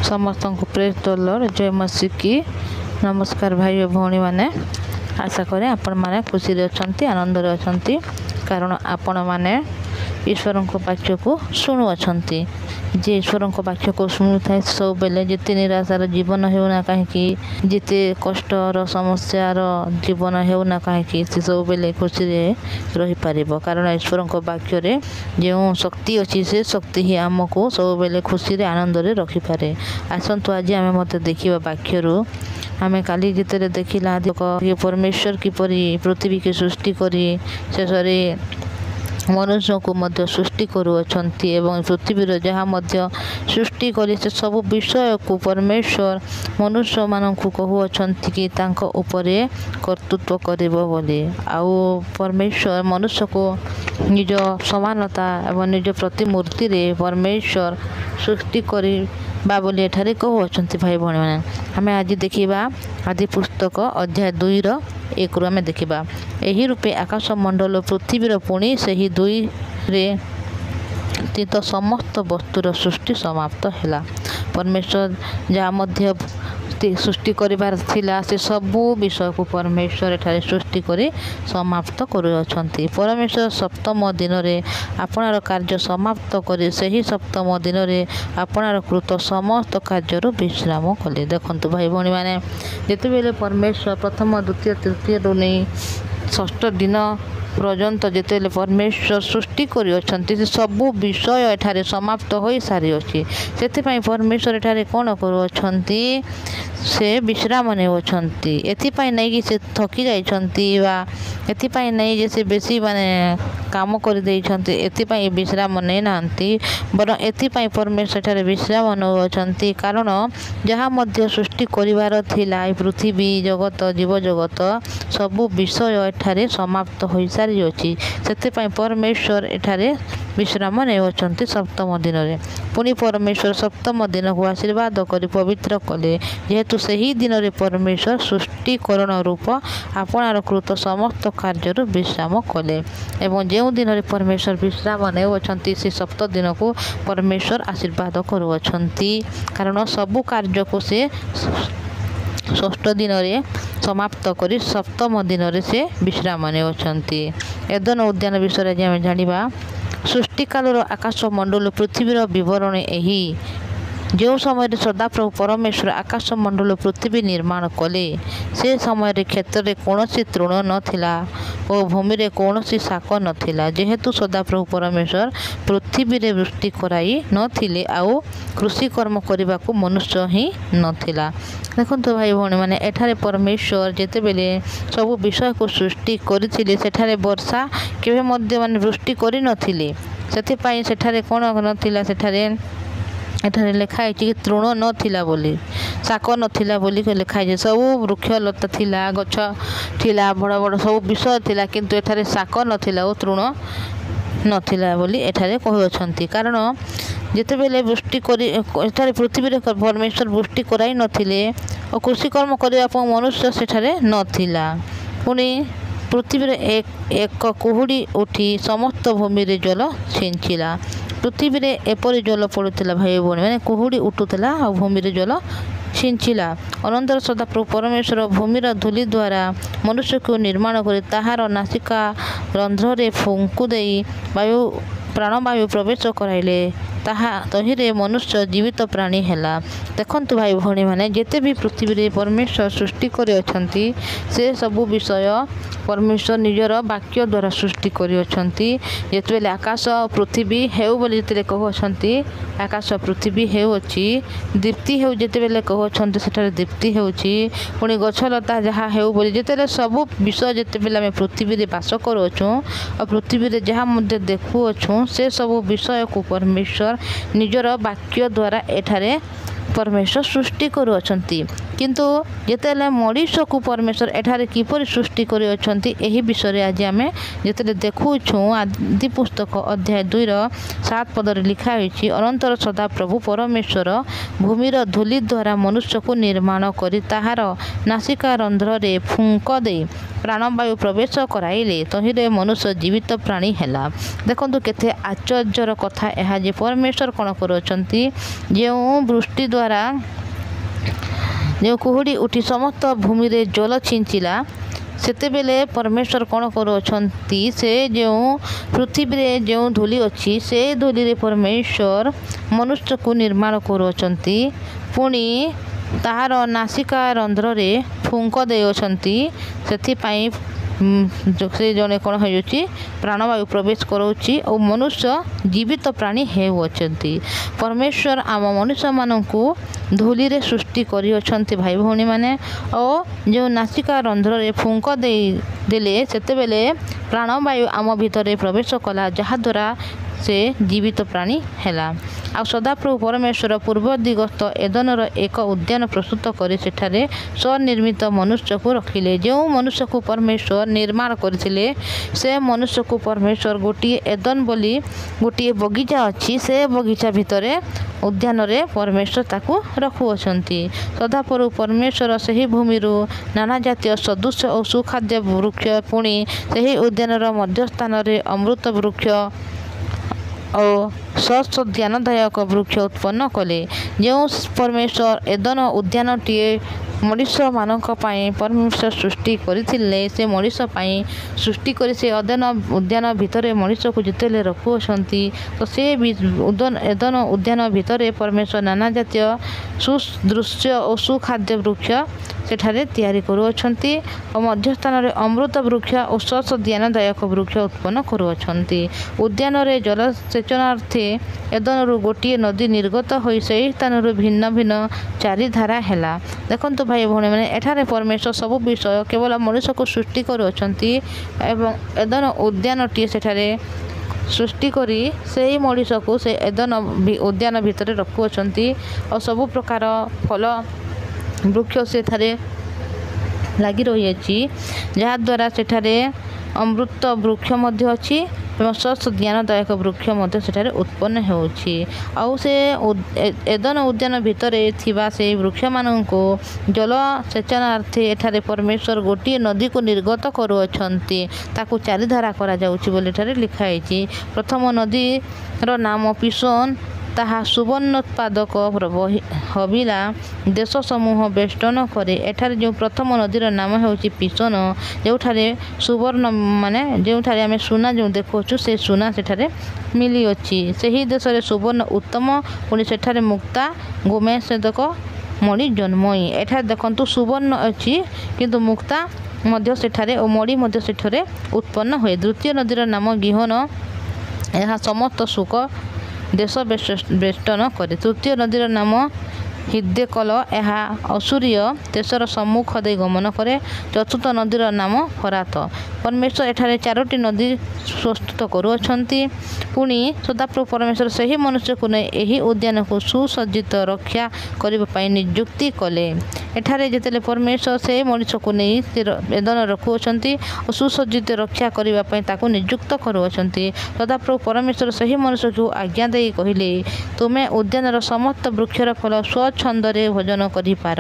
समस्त को praise the Lord जय मसीह की नमस्कार भाई और भौणी मैंने आशा करें आपण मैंने खुशी अच्छा आनंद अच्छा कारण आपण मैंने ईश्वर वाक्य को शुणुअछंती जे ईश्वर वाक्य को शुणु था सब बेले जिते निराशार जीवन होना कहीं जिते कष्टर समस्यार जीवन होना कहीं सब बेले खुशी रही पार कारण ईश्वर वाक्य जो शक्ति अच्छी से शक्ति ही आमको सब बेले खुशी आनंद रखिपे। आसतु आज आम मत देखा वाक्य आमे काली जिते देखला परमेश्वर किपरि पृथ्वी की सृष्टि करी शेष मनुष्य को मध्य सृष्टि करुअछंती एवं पृथ्वीर जहाँ मध्य सृष्टि करी से सब विषय को परमेश्वर मनुष्य मानू कहूछंती कि तांको उपरे कर्तृत्व करिबो बोली आउ परमेश्वर मनुष्य को निज समानता एवं निज प्रतिमूर्ति रे परमेश्वर सृष्टि करी बोली एठारे कहूछंती। भाई भौणी मैंने आम आज देखा आदि पुस्तक अध्याय 2:1 आम देखा यही रूपे आकाश मंडल पृथ्वीर पुणी से ही 2 रे तीत समस्त वस्तुर सृष्टि समाप्त है। परमेश्वर जहाँ मध्य सृष्टि करिबार थिला से सबू विषय को परमेश्वर एठारे सृष्टि करी समाप्त करुअछंती। परमेश्वर सप्तम दिन रे आपणार कार्य समाप्त करी सही सप्तम दिन रे आपणार कृत समस्त कार्य विश्राम कले। देखंतु भाई भौणी माने जेते बेले परमेश्वर प्रथम द्वितीय तृतीय रु नहीं षष्ठ दिन पर्यंत जिते परमेश्वर सृष्टि करिअछंती से सबू विषय एठारे समाप्त हो सारी अच्छी से परमेश्वर एठारे कौन करुअछंती से विश्राम नेउछंती एथिपाई नहीं कि से थकी जाइछंती वा एथिपाई नहीं जे से बेसी माने काम कर देइछंती एथिपाई विश्राम नै नांती बर एथिपाई परमेश्वर एठारे विश्राम नेउछंती कारण जहाँ मध्य सृष्टि करिवार थिला पृथ्वी जगत जीव जगत सबू विषय एठारे समाप्त हो सारी अच्छी से परमेश्वर एठारे विश्राम नेउछंती सप्तम दिन रे पुणी परमेश्वर सप्तम दिन को आशीर्वाद कर पवित्र कले जेहेतु सही दिन रे परमेश्वर सृष्टिकरण रूप आपणार कृत समस्त कार्य विश्राम कले एवं जो दिन रे परमेश्वर विश्राम नेउछंती से सप्त दिन को परमेश्वर आशीर्वाद करुअछंती कारण सबु कार्य को से षष्ठ दिन रे समाप्त करी सप्तम दिन रे से विश्राम नेउछंती। एदन उद्यान विषय आज आम जानिबा सृष्टि कालर आकाश मंडल पृथ्वीर विवरण यही जो समय सदाप्रभु परमेश्वर आकाश मंडल पृथ्वी निर्माण कले से समय क्षेत्र में कौन तृण नथिला और भूमि रे कौन शाक नथिला जेहेतु सदाप्रभु परमेश्वर पृथ्वी रे वृष्टि कराई नथिले आउ कृषि कर्म करने को मनुष्य ही नथिला। देखो भाई भौणी मैंने एठारे परमेश्वर जेते बेले सब विषय को सृष्टि करथिले सेठारे वर्षा केबे मध्य माने वृष्टि करि नथिले सेथिपाई सेठारे कौन नथिला सेठारे एठारे लिखाई कि तृण नथिला बोली शाक नथिला बोली लिखाई सब वृक्ष लता थिला गछ थिला बड़ बड़ सब विषय थिला किंतु एठारे शाक नथिला और तृण नथिला बोली एठारे कहउछंती कारण जेते बेले वृष्टि करी एठारे पृथ्वी रे परमेश्वर वृष्टि कराई नथिले और कृषि कर्म करबा प मनुष्य सेठारे नथिला पुणी पृथ्वी रे एक कुहुड़ी उठी समस्त भूमि रे जल छिंचिला पृथ्वी रे एपरी जल पड़ुला भाई भौणी मैंने कुहुड़ी उठुला और भूमि रे जल छिंचिला अनंतर सदाप्रभु परमेश्वर भूमिर धूली द्वारा मनुष्य को निर्माण कर ताहार नासिका रंध्र रे फुंकु देई वायु प्राणवायु प्रवेश कराइले ताहा तहिरे मनुष्य जीवित प्राणी हैला। देखंतु भाई भौणी माने जेते भी पृथ्वी रे परमेश्वर सृष्टि करे अछंती से सबु विषय परमेश्वर निजर वाक्य द्वारा सृष्टि करे अछंती जेते बेले आकाश पृथ्वी हेउ बोली जेते कहउछंती आकाश पृथ्वी हेउ अछि दीप्ति हेउ जेते बेले कहउछंती सेठारे दीप्ति हेउछि पुणी गछलता जहाँ हेउ बोली जेते सबु विषय जेते बेले आमे पृथ्वी रे वास करूछु और पृथ्वी रे जहाँ मध्य देखुछु से सबु विषय को परमेश्वर निजर वाक्य द्वारा एठारे परमेश्वर सृष्टि करुअछंती किंतु जेतेले मनुष्य को परमेश्वर एठारे किपरि सृष्टि करुअछंती एही विषय आज आमे जेतेले देखुछु आदि पुस्तक अध्याय 2:7 पद रे लिखा होइछि अनंतर सदा प्रभु परमेश्वर भूमिर धूली द्वारा मनुष्य को निर्माण करी ताहार नासिका रंध्र रे फुंक दे ପ୍ରାଣବାୟୁ ପ୍ରବେଶ କରାଇଲେ ତହିଁରେ ମନୁଷ୍ୟ ଜୀବିତ ପ୍ରାଣୀ ହେଲା। ଦେଖନ୍ତୁ କେତେ ଆଶ୍ଚର୍ଯ୍ୟର କଥା ଏହା ଯେ ପରମେଶ୍ୱର କ'ଣ କରୁଅଛନ୍ତି, ଯେଉଁ ବୃଷ୍ଟି ଦ୍ୱାରା ଯେଉଁ କୁହୁଡ଼ି ଉଠି ସମସ୍ତ ଭୂମିରେ ଜଳ ଛିଞ୍ଚିଲା, ସେତେବେଳେ ପରମେଶ୍ୱର କ'ଣ କରୁଅଛନ୍ତି, ସେ ଯେଉଁ ପୃଥିବୀରେ ଯେଉଁ ଧୂଳି ଅଛି ସେ ଧୂଳିରେ ପରମେଶ୍ୱର ମନୁଷ୍ୟକୁ ନିର୍ମାଣ କରୁଅଛନ୍ତି। ପୁଣି ତାହାର ନାସିକା ରନ୍ଧ୍ରରେ ଫୁଙ୍କ ଦେଉଛନ୍ତି। ସେଥିପାଇଁ ସେ ଜଣେ କ'ଣ ହେଉଛି, ପ୍ରାଣବାୟୁ ପ୍ରବେଶ କରାଉଛି ଓ ମନୁଷ୍ୟ ଜୀବିତ ପ୍ରାଣୀ ହେଉଅଛନ୍ତି। ପରମେଶ୍ୱର ଆମ ମନୁଷ୍ୟମାନଙ୍କୁ ଧୂଳିରେ ସୃଷ୍ଟି କରିଅଛନ୍ତି ଭାଇ ଭଉଣୀମାନେ, ଓ ଯେଉଁ ନାସିକା ରନ୍ଧ୍ରରେ ଫୁଙ୍କ ଦେଲେ ସେତେବେଳେ ପ୍ରାଣବାୟୁ ଆମ ଭିତରେ ପ୍ରବେଶ କଲା, ଯାହାଦ୍ୱାରା ସେ ଜୀବିତ ପ୍ରାଣୀ ହେଲା। ଆଉ ସଦାପ୍ରଭୁ ପରମେଶ୍ୱର ପୂର୍ବ ଦିଗସ୍ଥ ଏଦନର ଏକ ଉଦ୍ୟାନ ପ୍ରସ୍ତୁତ କରି ସେଠାରେ ସ୍ୱନିର୍ମିତ ମନୁଷ୍ୟକୁ ରଖିଲେ। ଯେଉଁ ମନୁଷ୍ୟକୁ ପରମେଶ୍ୱର ନିର୍ମାଣ କରିଥିଲେ, ସେ ମନୁଷ୍ୟକୁ ପରମେଶ୍ୱର ଗୋଟିଏ ଏଦନ ବୋଲି ଗୋଟିଏ ବଗିଚା ଅଛି, ସେ ବଗିଚା ଭିତରେ ଉଦ୍ୟାନରେ ପରମେଶ୍ୱର ତାକୁ ରଖୁଅଛନ୍ତି। ସଦାପ୍ରଭୁ ପରମେଶ୍ୱର ସେହି ଭୂମିରୁ ନାନା ଜାତୀୟ ସଦୃଶ ଓ ସୁଖାଦ୍ୟ ବୃକ୍ଷ, ପୁଣି ସେହି ଉଦ୍ୟାନର ମଧ୍ୟସ୍ଥାନରେ ଅମୃତ ବୃକ୍ଷ ଓ ଜ୍ଞାନଦାୟକ ବୃକ୍ଷ ଉତ୍ପନ୍ନ କଲେ। ଯେଉଁ ପରମେଶ୍ୱର ଏଦନ ଉଦ୍ୟାନଟିଏ ମଣିଷମାନଙ୍କ ପାଇଁ ପରମେଶ୍ୱର ସୃଷ୍ଟି କରିଥିଲେ, ସେ ମଣିଷ ପାଇଁ ସୃଷ୍ଟି କରି ସେ ଉଦ୍ୟାନ ଭିତରେ ମଣିଷକୁ ଯେତେବେଳେ ରଖୁଅଛନ୍ତି, ତ ସେ ଏଦନ ଉଦ୍ୟାନ ଭିତରେ ପରମେଶ୍ୱର ନାନା ଜାତୀୟ ସୁଦୃଶ୍ୟ ଓ ସୁଖାଦ୍ୟ ବୃକ୍ଷ ସେଠାରେ ତିଆରି କରୁଅଛନ୍ତି ଓ ମଧ୍ୟସ୍ଥାନରେ ଅମୃତ ବୃକ୍ଷ ଓ ଜ୍ଞାନଦାୟକ ବୃକ୍ଷ ଉତ୍ପନ୍ନ କରୁଅଛନ୍ତି। ଉଦ୍ୟାନରେ ଜଳସେଚନାର୍ଥେ ଏଦନରୁ ଗୋଟିଏ ନଦୀ ନିର୍ଗତ ହୋଇ ସେହି ସ୍ଥାନରୁ ଭିନ୍ନ ଭିନ୍ନ ଚାରିଧାରା ହେଲା। ଦେଖନ୍ତୁ ଭାଇ ଭଉଣୀମାନେ, ଏଠାରେ ପରମେଶ୍ୱର ସବୁ ବିଷୟ କେବଳ ମଣିଷକୁ ସୃଷ୍ଟି କରୁଅଛନ୍ତି ଏବଂ ଏଦନ ଉଦ୍ୟାନଟିଏ ସେଠାରେ ସୃଷ୍ଟି କରି ସେହି ମଣିଷକୁ ସେ ଏଦନ ଉଦ୍ୟାନ ଭିତରେ ରଖୁଅଛନ୍ତି ଓ ସବୁ ପ୍ରକାର ଫଳ ବୃକ୍ଷ ସେଠାରେ ଲାଗି ରହିଅଛି, ଯାହାଦ୍ୱାରା ସେଠାରେ ଅମୃତ ବୃକ୍ଷ ମଧ୍ୟ ଅଛି ଏବଂ ଜ୍ଞାନଦାୟକ ବୃକ୍ଷ ମଧ୍ୟ ସେଠାରେ ଉତ୍ପନ୍ନ ହେଉଛି। ଆଉ ସେ ଏଦନ ଉଦ୍ୟାନ ଭିତରେ ଥିବା ସେହି ବୃକ୍ଷମାନଙ୍କୁ ଜଳସେଚନାର୍ଥେ ଏଠାରେ ପରମେଶ୍ୱର ଗୋଟିଏ ନଦୀକୁ ନିର୍ଗତ କରୁଅଛନ୍ତି। ତାକୁ ଚାରିଧାରା କରାଯାଉଛି ବୋଲି ଏଠାରେ ଲେଖା ହେଇଛି। ପ୍ରଥମ ନଦୀର ନାମ ପିସୋନ, ତାହା ସୁବର୍ଣ୍ଣୋତ୍ପାଦକ ହବିଲା ଦେଶ ସମୂହ ବେଷ୍ଟନ କରେ। ଏଠାରେ ଯେଉଁ ପ୍ରଥମ ନଦୀର ନାମ ହେଉଛି ପିସୋନ, ଯେଉଁଠାରେ ସୁବର୍ଣ୍ଣ ଯେଉଁଠାରେ ଆମେ ସୁନା ଯେଉଁ ଦେଖୁଅଛୁ, ସେ ସୁନା ସେଠାରେ ମିଳିଅଛି। ସେହି ଦେଶରେ ସୁବର୍ଣ୍ଣ ଉତ୍ତମ, ପୁଣି ସେଠାରେ ମୁକ୍ତା ଗୋମେଷକ ମଣି ଜନ୍ମଇ। ଏଠାରେ ଦେଖନ୍ତୁ ସୁବର୍ଣ୍ଣ ଅଛି, କିନ୍ତୁ ମୁକ୍ତା ମଧ୍ୟ ସେଠାରେ ଓ ମଣି ମଧ୍ୟ ସେଠାରେ ଉତ୍ପନ୍ନ ହୁଏ। ଦ୍ୱିତୀୟ ନଦୀର ନାମ ଗିହନ, ଏହା ସମସ୍ତ ସୁଖ ଦେଶ ବେଷ୍ଟନ କରେ। ତୃତୀୟ ନଦୀର ନାମ ହିଦ୍ଦେକଲ, ଏହା ଅସୁରୀୟ ଦେଶର ସମ୍ମୁଖ ଦେଇ ଗମନ କରେ। ଚତୁର୍ଥ ନଦୀର ନାମ ଫରାତ। ପରମେଶ୍ୱର ଏଠାରେ ଚାରୋଟି ନଦୀ ପ୍ରସ୍ତୁତ କରୁଅଛନ୍ତି। ପୁଣି ସଦାପ୍ରଭୁ ପରମେଶ୍ୱର ସେହି ମନୁଷ୍ୟକୁ ନେଇ ଏହି ଉଦ୍ୟାନକୁ ସୁସଜ୍ଜିତ ରକ୍ଷା କରିବା ପାଇଁ ନିଯୁକ୍ତି କଲେ। ଏଠାରେ ଯେତେବେଳେ ପରମେଶ୍ୱର ସେହି ମଣିଷକୁ ନେଇ ଏଦନ ରଖୁଅଛନ୍ତି ଓ ସୁସଜ୍ଜିତ ରକ୍ଷା କରିବା ପାଇଁ ତାକୁ ନିଯୁକ୍ତ କରୁଅଛନ୍ତି, ସଦାପ୍ରଭୁ ପରମେଶ୍ୱର ସେହି ମନୁଷ୍ୟକୁ ଆଜ୍ଞା ଦେଇ କହିଲେ, ତୁମେ ଉଦ୍ୟାନର ସମସ୍ତ ବୃକ୍ଷର ଫଳ ସ୍ୱଚ୍ଛନ୍ଦରେ ଭୋଜନ କରିପାର।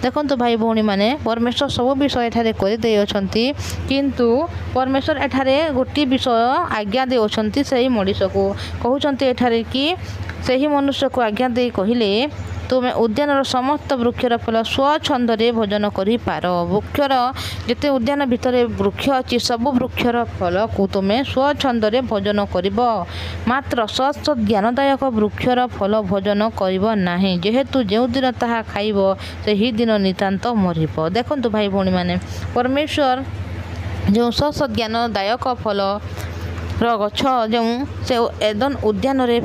ଦେଖନ୍ତୁ ଭାଇ ଭଉଣୀମାନେ, ପରମେଶ୍ୱର ସବୁ ବିଷୟ ଏଠାରେ କରିଦେଇଅଛନ୍ତି, କିନ୍ତୁ ପରମେଶ୍ୱର ଏଠାରେ ଗୋଟିଏ ବିଷୟ ଆଜ୍ଞା ଦେଉଛନ୍ତି ସେହି ମଣିଷକୁ। କହୁଛନ୍ତି ଏଠାରେ କି ସେହି ମନୁଷ୍ୟକୁ ଆଜ୍ଞା ଦେଇ କହିଲେ, ତୁମେ ଉଦ୍ୟାନର ସମସ୍ତ ବୃକ୍ଷର ଫଳ ସ୍ୱଚ୍ଛନ୍ଦରେ ଭୋଜନ କରିପାର। ବୃକ୍ଷର ଯେତେ ଉଦ୍ୟାନ ଭିତରେ ବୃକ୍ଷ ଅଛି, ସବୁ ବୃକ୍ଷର ଫଳକୁ ତୁମେ ସ୍ୱଚ୍ଛନ୍ଦରେ ଭୋଜନ କରିବ, ମାତ୍ର ଜ୍ଞାନଦାୟକ ବୃକ୍ଷର ଫଳ ଭୋଜନ କରିବ ନାହିଁ, ଯେହେତୁ ଯେଉଁଦିନ ତାହା ଖାଇବ ସେହି ଦିନ ନିତାନ୍ତ ମରିବ। ଦେଖନ୍ତୁ ଭାଇ ଭଉଣୀମାନେ, ପରମେଶ୍ୱର ଯେଉଁ ଜ୍ଞାନଦାୟକ ଫଳର ଗଛ ଯେଉଁ ସେ ଏଦନ ଉଦ୍ୟାନରେ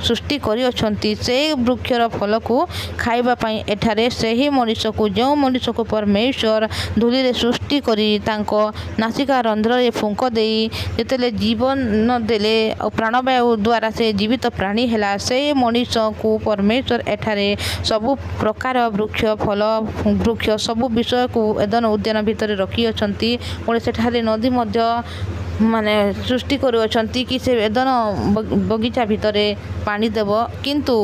ସୃଷ୍ଟି କରିଅଛନ୍ତି, ସେହି ବୃକ୍ଷର ଫଳକୁ ଖାଇବା ପାଇଁ ଏଠାରେ ସେହି ମଣିଷକୁ, ଯେଉଁ ମଣିଷକୁ ପରମେଶ୍ୱର ଧୂଳିରେ ସୃଷ୍ଟି କରି ତାଙ୍କ ନାସିକା ରନ୍ଧ୍ରରେ ଫୁଙ୍କ ଦେଇ ଯେତେବେଳେ ଜୀବନ ଦେଲେ ଓ ପ୍ରାଣବାୟୁ ଦ୍ୱାରା ସେ ଜୀବିତ ପ୍ରାଣୀ ହେଲା, ସେହି ମଣିଷକୁ ପରମେଶ୍ୱର ଏଠାରେ ସବୁ ପ୍ରକାର ବୃକ୍ଷ ଫଳ ବୃକ୍ଷ ସବୁ ବିଷୟକୁ ଏଦନ ଉଦ୍ୟାନ ଭିତରେ ରଖିଅଛନ୍ତି। ପୁଣି ସେଠାରେ ନଦୀ ମଧ୍ୟ ମାନେ ସୃଷ୍ଟି କରୁଅଛନ୍ତି କି ସେ ଏଦନ ବଗିଚା ଭିତରେ ପାଣି ଦେବ, କିନ୍ତୁ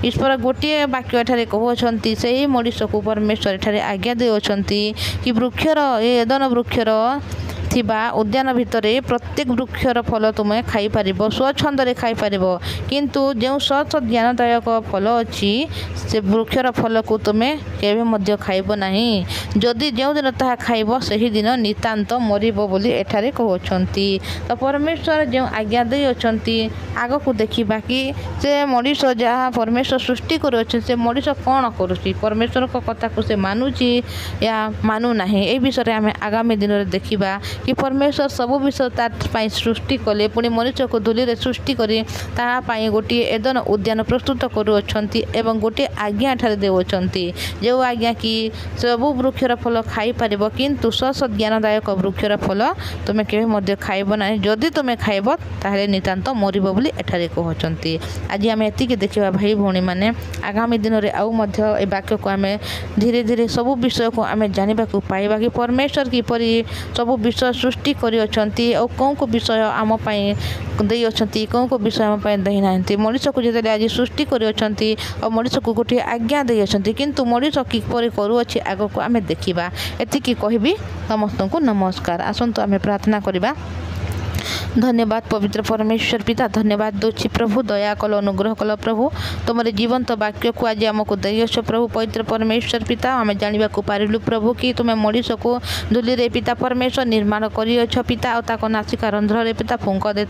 ଈଶ୍ୱର ଗୋଟିଏ ବାକ୍ୟ ଏଠାରେ କହୁଅଛନ୍ତି। ସେହି ମଣିଷକୁ ପରମେଶ୍ୱର ଏଠାରେ ଆଜ୍ଞା ଦେଉଅଛନ୍ତି କି ବୃକ୍ଷର ଏଦନ ବୃକ୍ଷର ଥିବା ଉଦ୍ୟାନ ଭିତରେ ପ୍ରତ୍ୟେକ ବୃକ୍ଷର ଫଳ ତୁମେ ଖାଇପାରିବ, ସ୍ୱଚ୍ଛନ୍ଦରେ ଖାଇପାରିବ, କିନ୍ତୁ ଯେଉଁ ସତ ଜ୍ଞାନଦାୟକ ଫଳ ଅଛି ସେ ବୃକ୍ଷର ଫଳକୁ ତୁମେ କେବେ ମଧ୍ୟ ଖାଇବ ନାହିଁ। ଯଦି ଯେଉଁଦିନ ତାହା ଖାଇବ ସେହିଦିନ ନିତାନ୍ତ ମରିବ ବୋଲି ଏଠାରେ କହୁଅଛନ୍ତି। ତ ପରମେଶ୍ୱର ଯେଉଁ ଆଜ୍ଞା ଦେଇଅଛନ୍ତି, ଆଗକୁ ଦେଖିବା କି ସେ ମଣିଷ ଯାହା ପରମେଶ୍ୱର ସୃଷ୍ଟି କରୁଅଛନ୍ତି ସେ ମଣିଷ କ'ଣ କରୁଛି, ପରମେଶ୍ୱରଙ୍କ କଥାକୁ ସେ ମାନୁଛି ୟା ମାନୁନାହିଁ। ଏହି ବିଷୟରେ ଆମେ ଆଗାମୀ ଦିନରେ ଦେଖିବା କି ପରମେଶ୍ୱର ସବୁ ବିଷୟ ତା ପାଇଁ ସୃଷ୍ଟି କଲେ, ପୁଣି ମଣିଷକୁ ଧୂଳିରେ ସୃଷ୍ଟି କରି ତାହା ପାଇଁ ଗୋଟିଏ ଏଦନ ଉଦ୍ୟାନ ପ୍ରସ୍ତୁତ କରୁଅଛନ୍ତି ଏବଂ ଗୋଟିଏ ଆଜ୍ଞା ଏଠାରେ ଦେଉଅଛନ୍ତି, ଯେଉଁ ଆଜ୍ଞା କି ସବୁ ବୃକ୍ଷର ଫଳ ଖାଇପାରିବ, କିନ୍ତୁ ସତ ଜ୍ଞାନଦାୟକ ବୃକ୍ଷର ଫଳ ତୁମେ କେବେ ମଧ୍ୟ ଖାଇବ ନାହିଁ। ଯଦି ତୁମେ ଖାଇବ ତାହେଲେ ନିତାନ୍ତ ମରିବ ବୋଲି ଏଠାରେ କହୁଅଛନ୍ତି। ଆଜି ଆମେ ଏତିକି ଦେଖିବା ଭାଇ ଭଉଣୀମାନେ। ଆଗାମୀ ଦିନରେ ଆଉ ମଧ୍ୟ ଏ ବାକ୍ୟକୁ ଆମେ ଧୀରେ ଧୀରେ ସବୁ ବିଷୟକୁ ଆମେ ଜାଣିବାକୁ ପାଇବା କି ପରମେଶ୍ୱର କିପରି ସବୁ ବିଷୟ ସୃଷ୍ଟି କରିଅଛନ୍ତି ଆଉ କେଉଁ ବିଷୟ ଆମ ପାଇଁ ଦେଇଅଛନ୍ତି, କେଉଁ ବିଷୟ ଆମ ପାଇଁ ଦେଇନାହାନ୍ତି। ମଣିଷକୁ ଯେତେବେଳେ ଆଜି ସୃଷ୍ଟି କରିଅଛନ୍ତି ଆଉ ମଣିଷକୁ ଗୋଟିଏ ଆଜ୍ଞା ଦେଇଅଛନ୍ତି, କିନ୍ତୁ ମଣିଷ କିପରି କରୁଅଛି ଆଗକୁ ଆମେ ଦେଖିବା। ଏତିକି କହିବି। ସମସ୍ତଙ୍କୁ ନମସ୍କାର। ଆସନ୍ତୁ ଆମେ ପ୍ରାର୍ଥନା କରିବା। धन्यवाद पवित्र परमेश्वर पिता, धन्यवाद दूची प्रभु, दया कल अनुग्रह कल प्रभु, तुम जीवंत वाक्य को आज आमको देछ प्रभु। पवित्र परमेश्वर पिता, आम जाना पारिलु प्रभु कि तुम्हें मनीष को धूली रे पिता परमेश्वर निर्माण कर पिता, और नासिका रंध्र पिता फुंक दे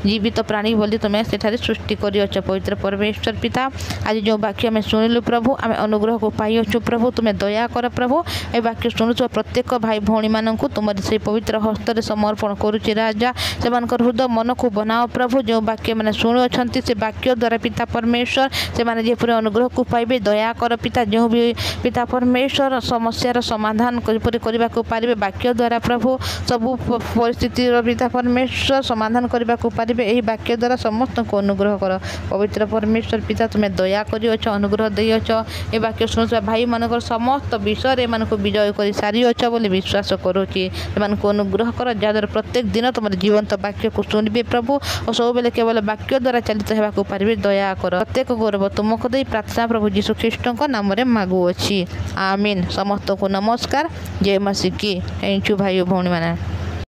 जीवित प्राणी बोली तुम्हें सेठारे सृष्टि कर पवित्र परमेश्वर पिता। आज जो वाक्य आम शुणिलु प्रभु, आम अनुग्रह को पाइछु प्रभु, तुम्हें दया कर प्रभु। ए वाक्य शुणुवा प्रत्येक भाई भौणी मानू तुम से पवित्र हस्तर समर्पण करुच्ची राजा। से हृदय मन को बनाओ प्रभु। जो वाक्य मैंने शुणुंट से वाक्य द्वारा पिता परमेश्वर से मैंने जेपरी अनुग्रह को पाइबे, दया कर पिता। जो भी पिता परमेश्वर समस्यार समाधान करने को पारे वाक्य द्वारा प्रभु, सबू परिस्थिति पिता परमेश्वर समाधान करने को पारे यही वाक्य द्वारा समस्त को अनुग्रह कर पवित्र परमेश्वर पिता। तुम्हें दया कर अनुग्रह देछ। ये वाक्य शुणुवा भाई मानक समस्त विषय एम विजय कर सारी बोली विश्वास करुच्ची। अनुग्रह कर जहाँद्वारा प्रत्येक दिन तुम जीवंत वाक्य को शुणवे प्रभु, और सब बेले केवल वाक्य द्वारा चलित होगा पारे दया कर। प्रत्येक गौरव तुमको दे प्रार्थना प्रभु यीशु ख्रीष्ट नाम मागुअछि। आमीन। समस्त को नमस्कार। जय मसीह की। थैंक यू भाई भौणी मैंने।